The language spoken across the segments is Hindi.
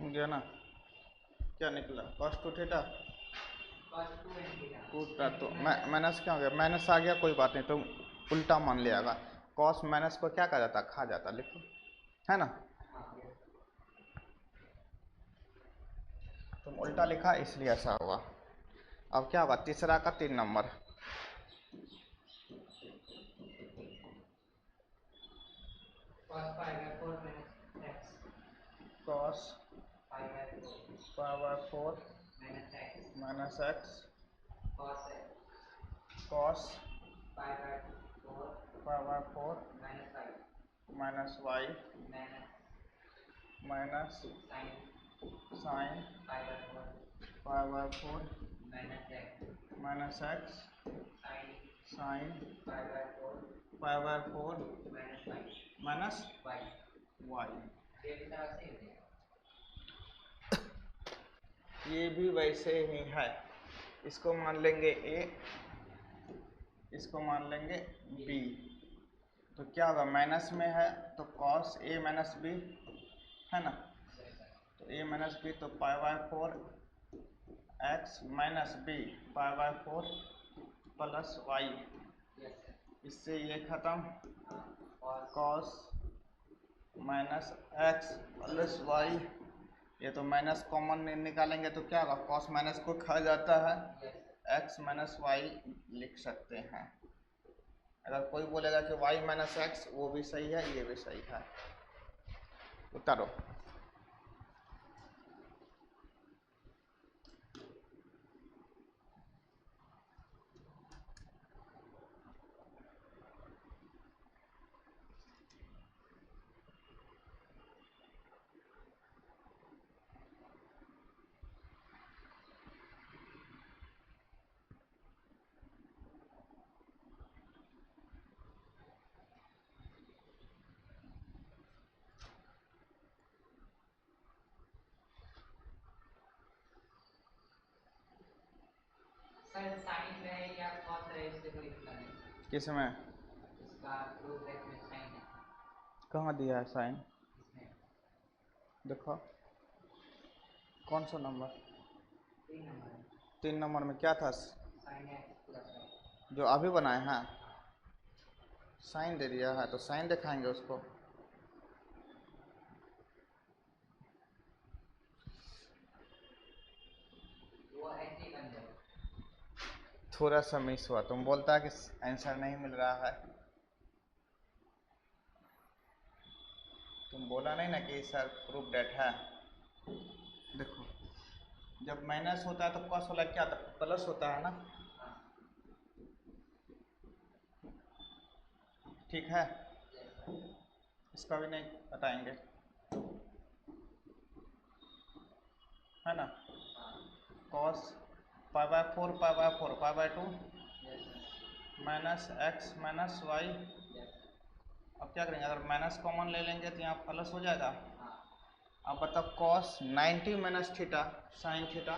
गया ना? क्या निकला? कॉस टू थीटा टूटा तो माइनस क्या हो गया? माइनस आ गया, कोई बात नहीं, तो उल्टा मान लिया। कॉस माइनस को क्या कहा जाता? खा जाता, लिखो, है ना? तुम उल्टा लिखा इसलिए ऐसा हुआ। अब क्या होगा? तीसरा का 3 number. Cos power 4 minus x cos power 4 minus y minus sine power 4 minus x sine power 4 minus y. ये भी वैसे ही है। इसको मान लेंगे ए, इसको मान लेंगे बी। तो क्या होगा? माइनस में है तो कॉस ए माइनस बी, है ना? तो ए माइनस बी, तो pi by 4 x minus b pi by 4 plus y. इससे ये खत्म, cos minus x plus y. ये तो माइनस कॉमन निकालेंगे तो क्या होगा? कॉस माइनस को खा जाता है, एक्स माइनस वाई लिख सकते हैं। अगर कोई बोलेगा कि वाई माइनस एक्स, वो भी सही है, ये भी सही है। उतारो। सर साइन रहे या कॉस रहे इससे कोई इतना नहीं। किसमें? इसका प्रूफ बैक में साइन है। कहाँ दिया है साइन? इसमें देखो कौन सा नंबर? 3 नंबर है। 3 नंबर में क्या था? Sine x plus y. जो अभी बनाए हैं, साइन दे दिया है तो साइन दिखाएंगे उसको। वो ऐसे ही बन जाएगा। थोड़ा सा मिस हुआ, तुम बोलता है कि आंसर नहीं मिल रहा है। तुम बोला नहीं ना कि सर प्रूफ डेट है। देखो, जब माइनस होता है तो कॉस वाला क्या होता है? प्लस होता है ना? ठीक है, इसका भी नहीं बताएंगे, है ना? Cos pi by 4 pi by 4 pi by 2 minus x minus y. अब क्या करेंगे? अगर माइनस कॉमन ले लेंगे तो यहाँ प्लस हो जाएगा। अब बताओ, cos 90 minus theta sine theta,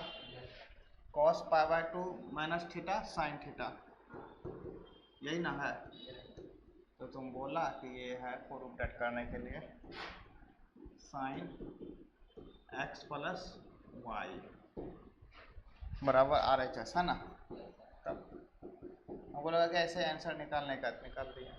cos pi by 2 minus theta sine theta, यही ना है? तो तुम बोला कि ये है प्रूफ डेट करने के लिए साइन एक्स प्लस वाई बराबर आर एच एस, है ना? तब हमको लगा कि ऐसे आंसर निकालने का, निकाल दिया।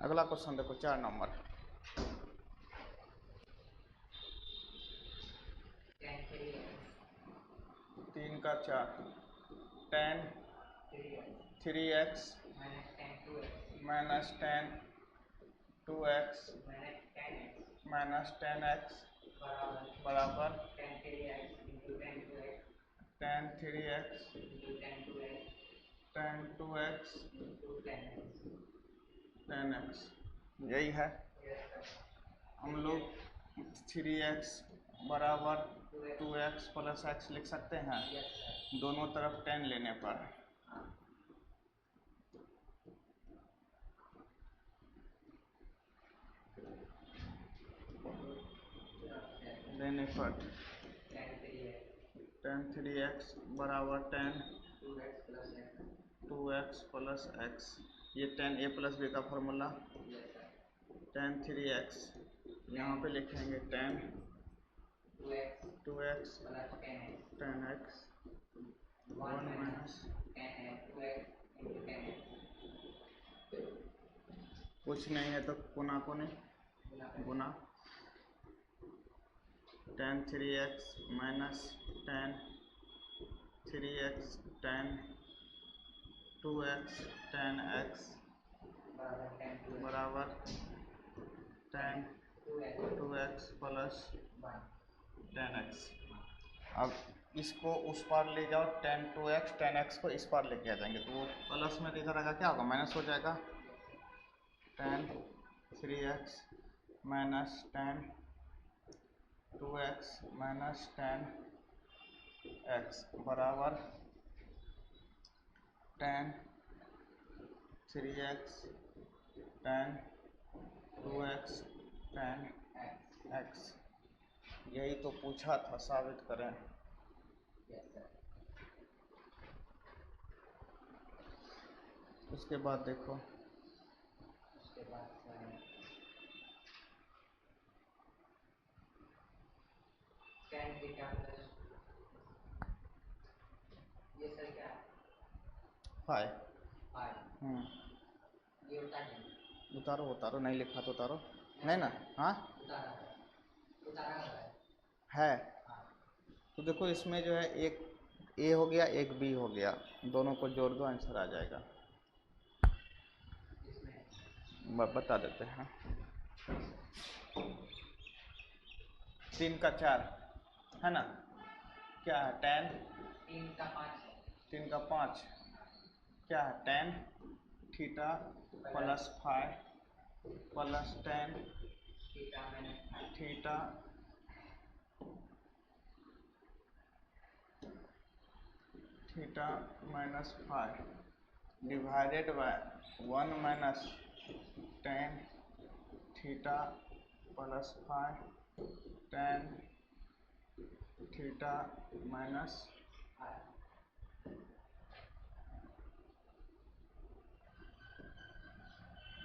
अगला क्वेश्चन देखो, 4 नंबर। 3 का 4 ten 3x minus ten 2x minus 10x बराबर ten 3x ten 2x 10x, यही है। हम लोग 3x बराबर 2x प्लस x लिख सकते हैं, दोनों तरफ 10 लेने पर। लेने पर tan 3x बराबर tan 2x plus x. 2x plus x। ये tan a प्लस b का formula. Yes, sir. tan 3x यहाँ पे लिखेंगे tan 2x 2x plus 10x. tan x 1 minus 10x 2x into 10x. कुछ नहीं है तो गुना को नहीं गुना tan 3x minus tan 3x tan 2x tan x बराबर tan 2x plus tan x। अब इसको उस पार ले जाओ, tan 2x tan x को इस पार लेके आ जाएंगे तो वो प्लस में इधर आएगा, क्या होगा माइनस हो जाएगा। tan 3x minus tan 2x minus tan x बराबर tan 3x tan 2x tan x। यही तो पूछा था, साबित करें। Yes, sir. उसके बाद देखो उसके बाद tan theta plus ये सर क्या है? 5। 5. ये उतार देंगे. उतारो उतारो, नहीं लिखा तो उतारो। नहीं ना, हाँ उतारा है। हाँ. तो देखो इसमें जो है एक ए हो गया एक बी हो गया, दोनों को जोड़ दो आंसर आ जाएगा। बता देते हैं। 3 का 4 है ना, क्या है tan 3 का 5. 3 का 5 क्या है tan theta plus 5 plus tan theta minus theta theta minus 5 divided by 1 minus tan theta plus 5 tan theta minus 5.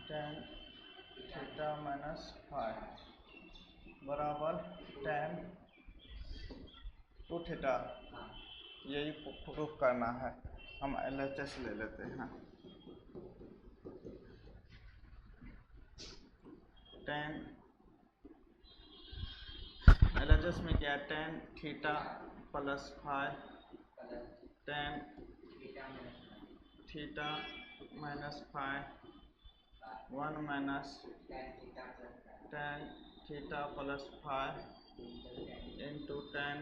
tan theta minus 5 बराबर tan 2 थीटा। यही प्रूफ करना है, हम LHS ले लेते हैं। tan LHS में क्या है tan theta plus 5 tan theta minus 5 1 minus tan theta plus 5 into tan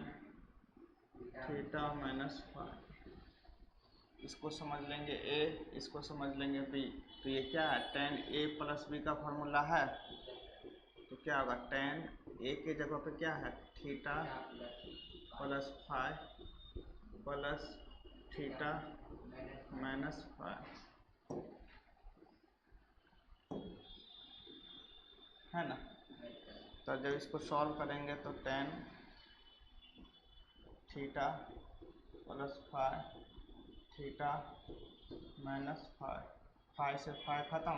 theta minus 5। इसको समझ लेंगे A, इसको समझ लेंगे B। तो ये क्या है tan A प्लस B का फॉर्मूला है, तो क्या होगा tan A के जगह पे क्या है theta plus 5 plus theta minus 5 है ना। तो जब इसको सॉल्व करेंगे तो tan theta plus 5 theta minus 5 से 5 खत्म,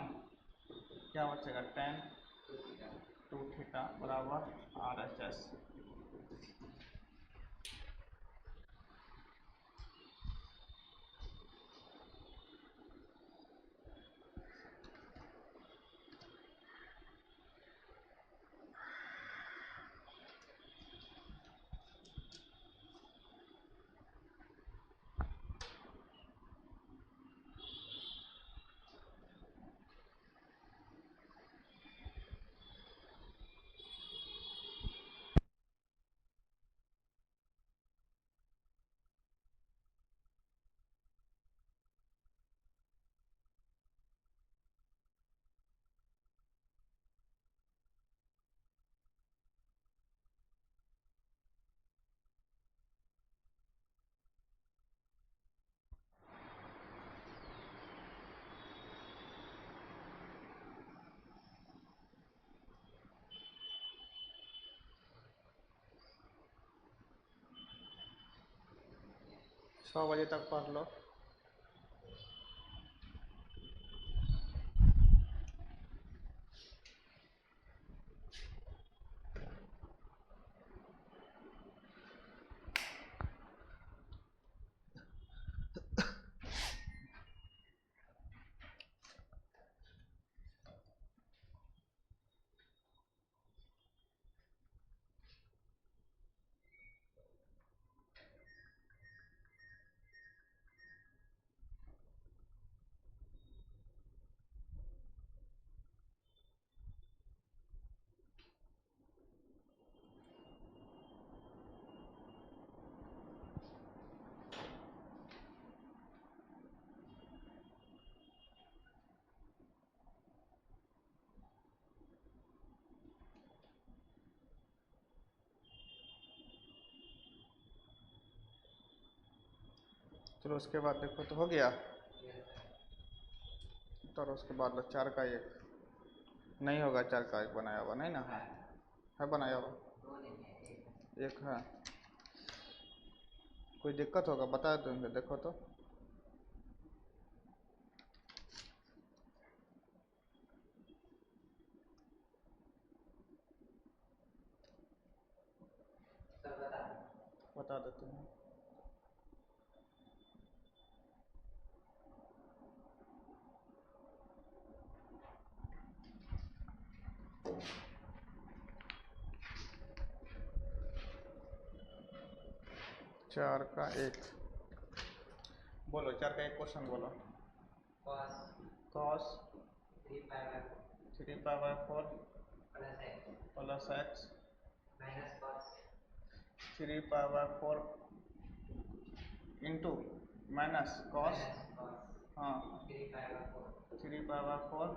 क्या बचेगा tan 2 थीटा बराबर RHS। 6 बजे तक पढ़ लो। चलो उसके बाद देखो तो हो गया। तो उसके बाद लो 4 का 1 नहीं होगा, 4 का 1 बनाया हुआ नहीं ना है बनाया हुआ 1 है। कोई दिक्कत होगा बता दूँगे, देखो तो। बता देते हैं। चार का 1 बोलो, 4 का 1 क्वेश्चन बोलो। cos 3π/4 plus x minus 3π/4 into minus cos, हाँ 3π/4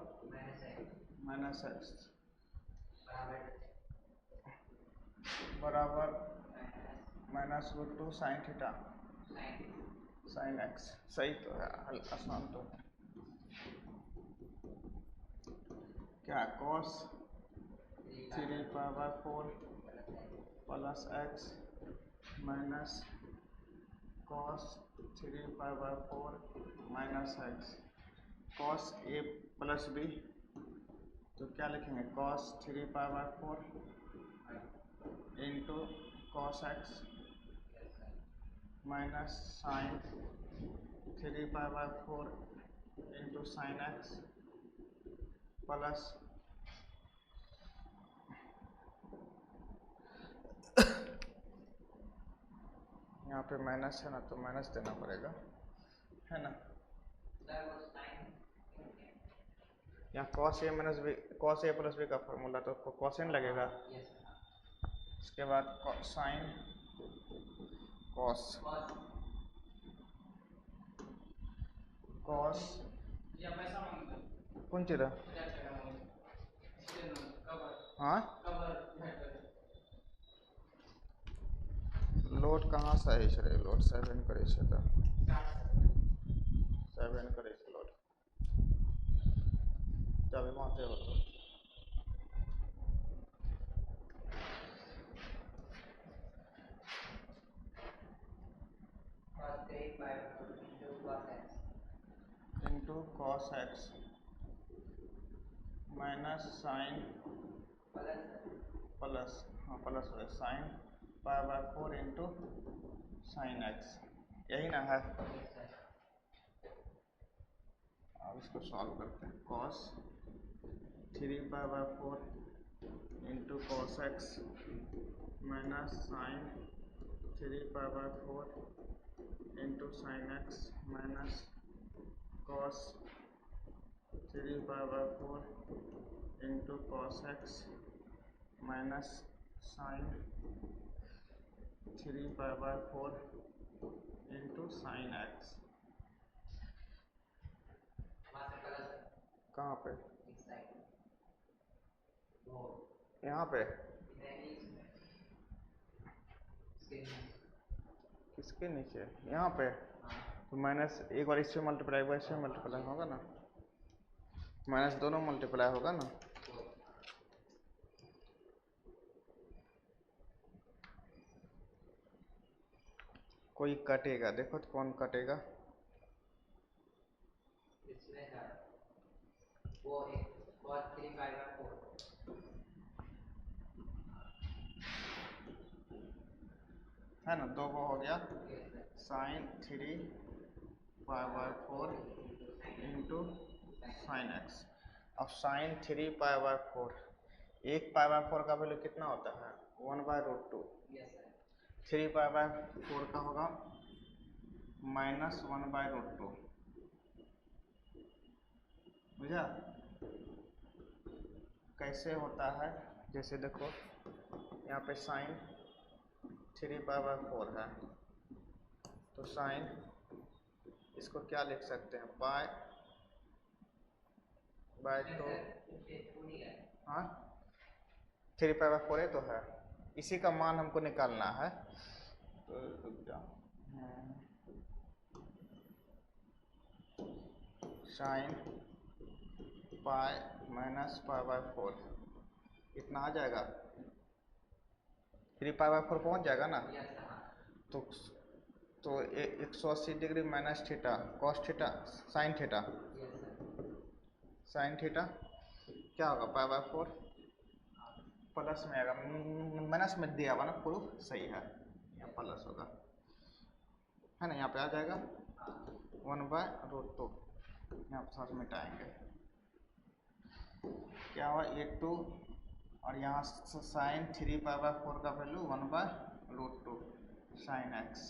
माइनस x बराबर -√2 sin थीटा sin x। सही तो है, आसान तो है। क्या cos 3π/4 plus x minus cos 3π/4 minus x cos a plus b, तो क्या लिखेंगे cos 3π/4 into cos x minus sine 3π/4 into sine x plus यहाँ पे माइनस है ना, तो माइनस देना पड़ेगा, है ना। यहाँ cos a minus b, cos a plus b का फॉर्मूला तो कोसेन लगेगा। इसके बाद साइन cos कौन चीज हाँ लोड कहाँ सही छे, लोड 7 करे छे, तो 7 करे छे लोड जब माते हो तो into cos x minus sine plus, हाँ प्लस है साइन π/4 इंटू साइन x, यही ना है। अब इसको सॉल्व करते हैं। cos 3π/4 into cos x minus sine 3π/4 into sine x minus cos 3π/4 into cos x minus sine 3π/4 into sine x। कहाँ पे? यहाँ पे किसके नीचे? यहाँ पे तो माइनस एक बार इससे मल्टीप्लाई, एक बार इससे मल्टीप्लाई होगा ना, माइनस दोनों मल्टीप्लाई होगा ना। कोई कटेगा, देखो तो कौन कटेगा। इसमें है वो एक cos 3 pi by 4 है ना, दो को हो गया sine 3 pi by 4 into sine x. अब साइन 3 पाई बाय 4, एक पाई बाय 4 का वैल्यू कितना होता है 1/√2। 3 पाई बाय 4 का होगा -1/√2, बुझा। कैसे होता है, जैसे देखो यहाँ पे साइन 3 पाई बाय 4 है, तो साइन इसको क्या लिख सकते हैं पाई बाय 2। हाँ 3 पाई बाय 4 तो है, इसी का मान हमको निकालना है। तो रुक जाओ, sine pi minus pi by 4 इतना आ जाएगा, 3 पाई बाय 4 पहुँच जाएगा ना। तो 180 degree minus theta cos theta sine theta, sine theta क्या होगा पाई बाय 4 प्लस में आएगा, माइनस में दिया हुआ ना प्रूफ सही है, यहाँ प्लस होगा है ना, यहाँ पे आ जाएगा 1/√2, यहाँ पर साथ मिटाएंगे क्या हुआ 2 और यहाँ साइन 3 पाई बाय 4 का वैल्यू 1/√2 साइन एक्स।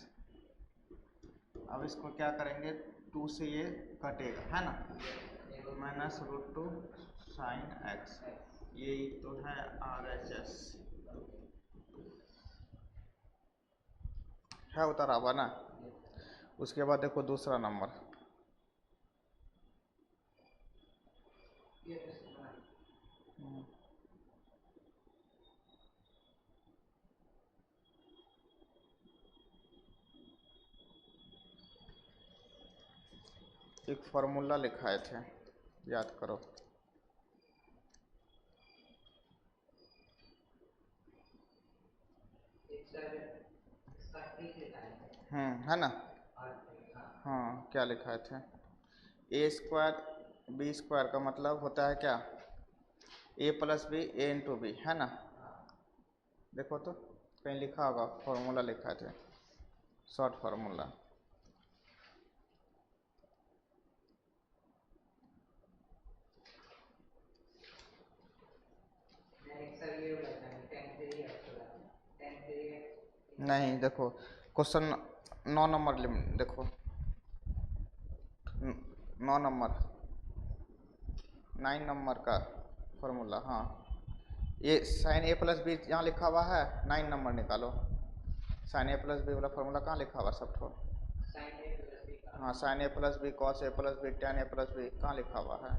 अब इसको क्या करेंगे 2 से ये कटेगा है ना, -√2 साइन एक्स, यही तो है RHS है, उतारा हुआ ना। उसके बाद देखो दूसरा नंबर, एक फार्मूला लिखाए थे, याद करो। है ना। हाँ क्या लिखाए थे, a² b² का मतलब होता है क्या a + b a × b है ना। देखो तो कहीं लिखा होगा, फॉर्मूला लिखा थे, शॉर्ट फार्मूला। नहीं देखो क्वेश्चन 9 नंबर देखो 9 नंबर 9 नंबर का फॉर्मूला। हाँ ये साइन a + b यहाँ लिखा हुआ है, 9 नंबर निकालो। साइन a + b वाला फॉर्मूला कहाँ लिखा हुआ सब ठो। हाँ sign a + b cos a + b tan a + b कहाँ लिखा हुआ है।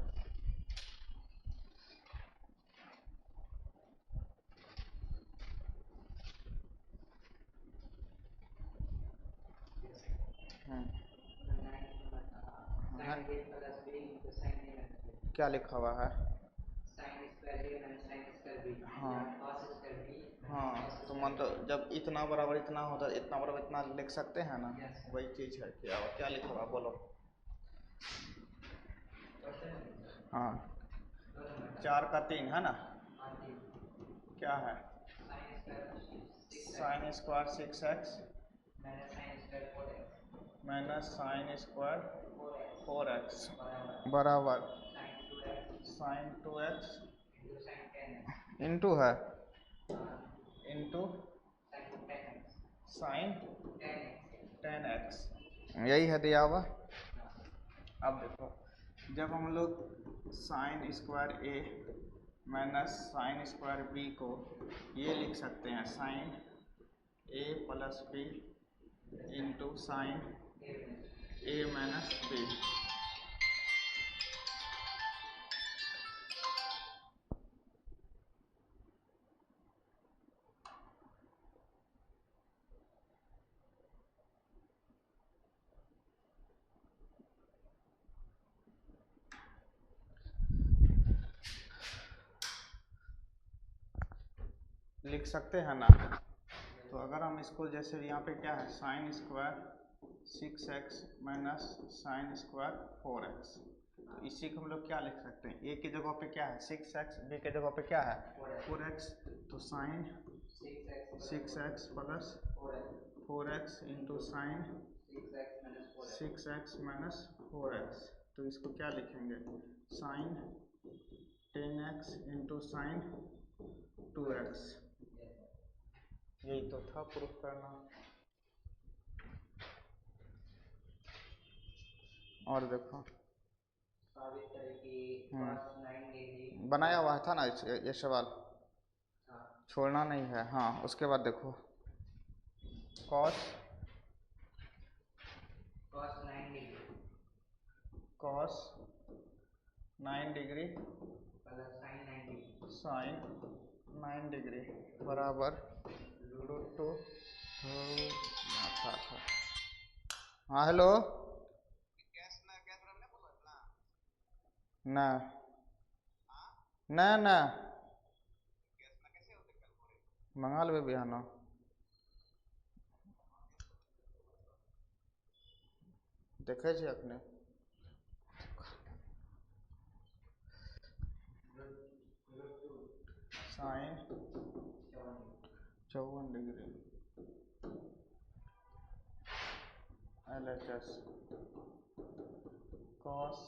क्या लिखा हुआ है। हाँ हाँ तो मतलब जब इतना बराबर इतना होता है, इतना बराबर इतना लिख सकते हैं ना, वही चीज़ है। क्या लिखा हुआ बोलो। हाँ 4 का 3 है ना, क्या है sin² 6x -sin² 4x बराबर sin 2x इंटू है इंटू sin 10x, यही है दिया हुआ। अब देखो जब हम लोग sin² a -sin² b को ये लिख सकते हैं sin a + b into sin a - b। लिख सकते हैं ना। तो अगर हम इसको जैसे यहाँ पे क्या है sine square 6x minus sine square 4x, तो इसी को हम लोग क्या लिख सकते हैं, ए की जगह पे क्या है 6x, बी के जगह पे क्या है 4x, तो sine 6x plus 4x into sine 6x minus 4x, तो इसको क्या लिखेंगे sign 10x into sine 2x। यही तो था प्रूफ करना। और देखो बनाया हुआ था ना ये सवाल, छोड़ना नहीं है। हाँ उसके बाद देखो cos 9 डिग्री साइन 9 डिग्री बराबर √2। हाँ हेलो ना ना ना मंगा लेबे बिहान देखे छी अपने sine 54 degree LHS cos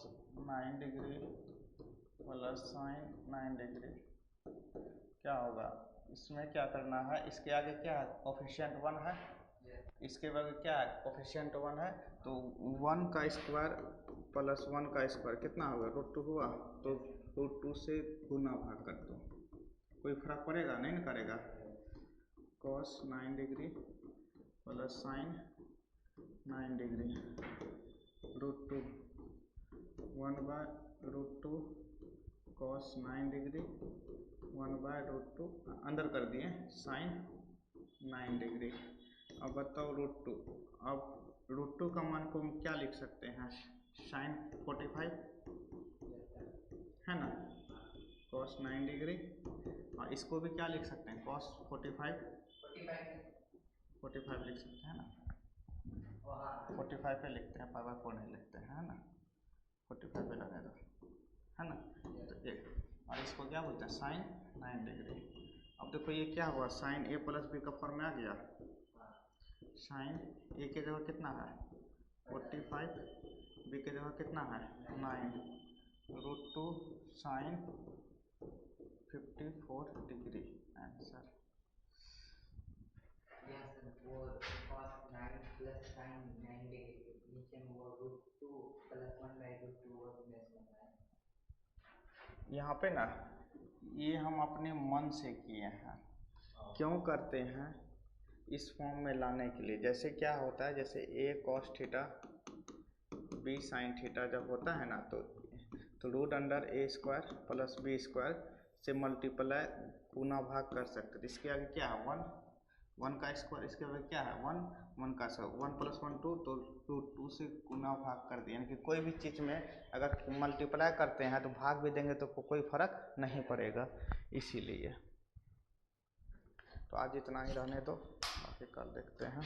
9 degree plus sine 9 degree क्या होगा, इसमें क्या करना है, इसके आगे क्या है कोफिशिएंट 1 है, इसके बाद क्या है कोफिशिएंट 1 है, तो 1 का स्क्वायर प्लस 1 का स्क्वायर कितना होगा √2 हुआ, तो √2 से गुना भाग कर दो, कोई फर्क पड़ेगा नहीं ना करेगा। cos 9 degree plus sine 9 degree √2 1 by √2 cos 9 degree 1 by √2 अंदर कर दिए साइन 9 डिग्री। अब बताओ √2, अब √2 का मान को हम क्या लिख सकते हैं साइन 45 है ना, cos 9 डिग्री, और इसको भी क्या लिख सकते हैं cos 45 लिख सकते हैं ना, 45 पे लिखते हैं, पावर 4 नहीं लिखते हैं है ना, 45 पे लगा दो है ना, तो एक और इसको क्या बोलते हैं साइन 9 डिग्री। अब देखो ये क्या हुआ साइन a प्लस बी का फॉर्म में आ गया, साइन a के जगह कितना है 45, बी के जगह कितना है 9 √2 साइन 54 डिग्री आंसर। यहाँ पे ना ये हम अपने मन से किए हैं, क्यों करते हैं इस फॉर्म में लाने के लिए, जैसे क्या होता है जैसे a cos theta b sin theta जब होता है ना तो √a square plus b square से मल्टीप्लाई गुना भाग कर सकते हैं। इसके आगे क्या है 1 का स्क्वायर, इसके आगे क्या है 1 का स्क्वायर 1 प्लस 1 2, तो √2 से गुना भाग कर दिया, यानी कि कोई भी चीज़ में अगर मल्टीप्लाई करते हैं तो भाग भी देंगे तो कोई फर्क नहीं पड़ेगा, इसीलिए। तो आज इतना ही रहने दो, बाकी कल देखते हैं।